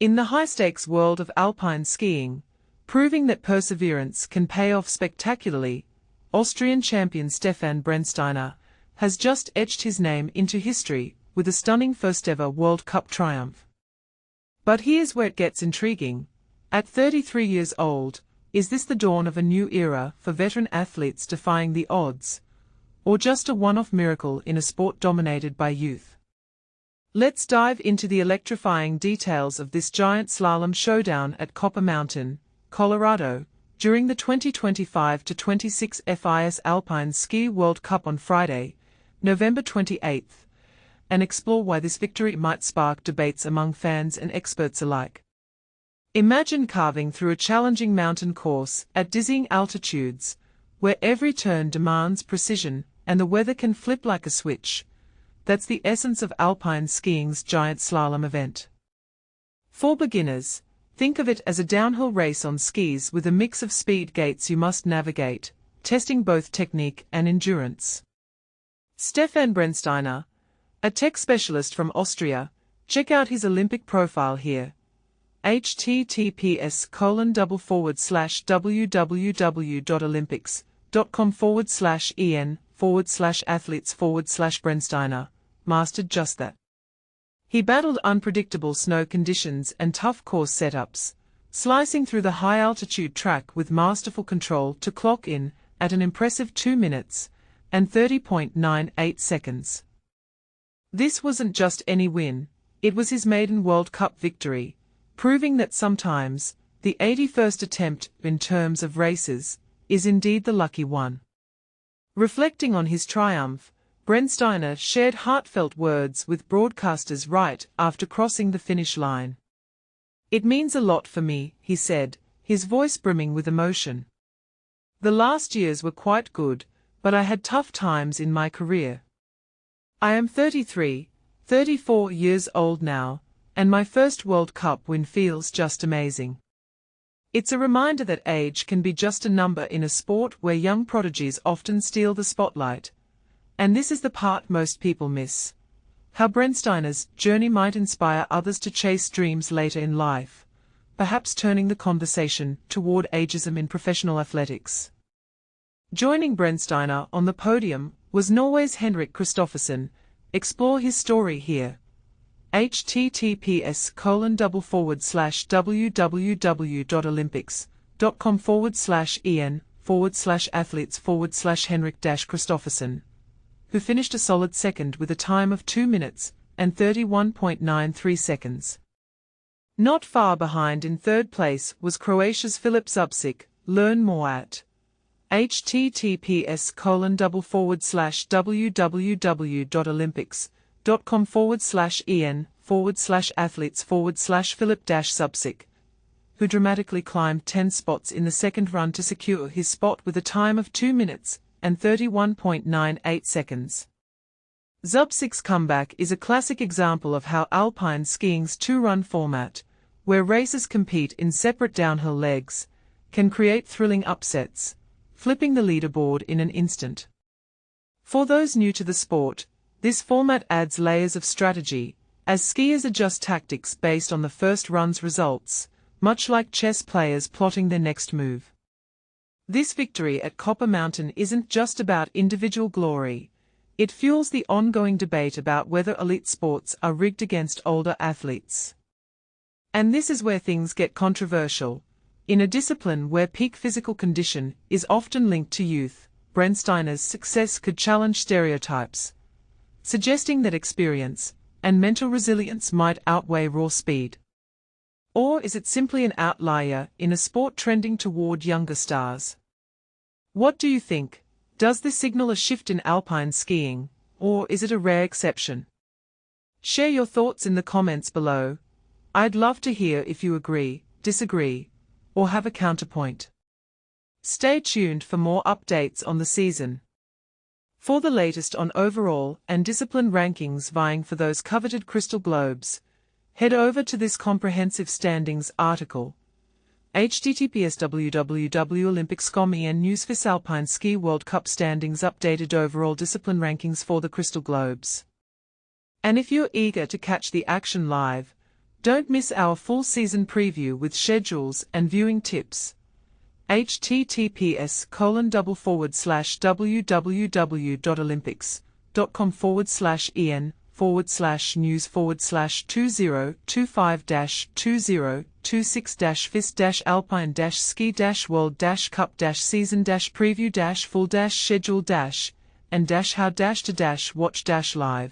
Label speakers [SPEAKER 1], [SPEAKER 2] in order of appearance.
[SPEAKER 1] In the high-stakes world of alpine skiing, proving that perseverance can pay off spectacularly, Austrian champion Stefan Brennsteiner has just etched his name into history with a stunning first-ever World Cup triumph. But here's where it gets intriguing. At 33 years old, is this the dawn of a new era for veteran athletes defying the odds, or just a one-off miracle in a sport dominated by youth? Let's dive into the electrifying details of this giant slalom showdown at Copper Mountain, Colorado, during the 2025-26 FIS Alpine Ski World Cup on Friday, November 28, and explore why this victory might spark debates among fans and experts alike. Imagine carving through a challenging mountain course at dizzying altitudes, where every turn demands precision and the weather can flip like a switch. That's the essence of alpine skiing's giant slalom event. For beginners, think of it as a downhill race on skis with a mix of speed gates you must navigate, testing both technique and endurance. Stefan Brennsteiner, a tech specialist from Austria, check out his Olympic profile here. https://www.olympics.com/en/athletes/Brennsteiner, mastered just that. He battled unpredictable snow conditions and tough course setups, slicing through the high-altitude track with masterful control to clock in at an impressive 2 minutes and 30.98 seconds. This wasn't just any win, it was his maiden World Cup victory, proving that sometimes the 81st attempt in terms of races is indeed the lucky one. Reflecting on his triumph, Brennsteiner shared heartfelt words with broadcasters right after crossing the finish line. "It means a lot for me," he said, his voice brimming with emotion. "The last years were quite good, but I had tough times in my career. I am 34 years old now, and my first World Cup win feels just amazing." It's a reminder that age can be just a number in a sport where young prodigies often steal the spotlight. And this is the part most people miss. How Brennsteiner's journey might inspire others to chase dreams later in life, perhaps turning the conversation toward ageism in professional athletics. Joining Brennsteiner on the podium was Norway's Henrik Kristoffersen. Explore his story here. https://www.olympics.com/en/athletes/Henrik-Kristoffersen, who finished a solid second with a time of 2 minutes and 31.93 seconds. Not far behind in third place was Croatia's Filip Zubcic. Learn more at https://www.olympics.com/en/athletes/Filip-Zubcic, who dramatically climbed 10 spots in the second run to secure his spot with a time of 2 minutes and 31.98 seconds. Zubcic's comeback is a classic example of how alpine skiing's two-run format, where racers compete in separate downhill legs, can create thrilling upsets, flipping the leaderboard in an instant. For those new to the sport, this format adds layers of strategy, as skiers adjust tactics based on the first run's results, much like chess players plotting their next move. This victory at Copper Mountain isn't just about individual glory, it fuels the ongoing debate about whether elite sports are rigged against older athletes. And this is where things get controversial. In a discipline where peak physical condition is often linked to youth, Brennsteiner's success could challenge stereotypes, suggesting that experience and mental resilience might outweigh raw speed. Or is it simply an outlier in a sport trending toward younger stars? What do you think? Does this signal a shift in alpine skiing, or is it a rare exception? Share your thoughts in the comments below. I'd love to hear if you agree, disagree, or have a counterpoint. Stay tuned for more updates on the season. For the latest on overall and discipline rankings vying for those coveted Crystal Globes, head over to this comprehensive standings article. https://www.olympics.com/en Newsfis Alpine Ski World Cup standings updated overall discipline rankings for the Crystal Globes. And if you're eager to catch the action live, Don't miss our full season preview with schedules and viewing tips. https://www.olympics.com/en/news/2025-2026-FIS-World-Cup-season-preview-full-schedule- and -how-to-watch-live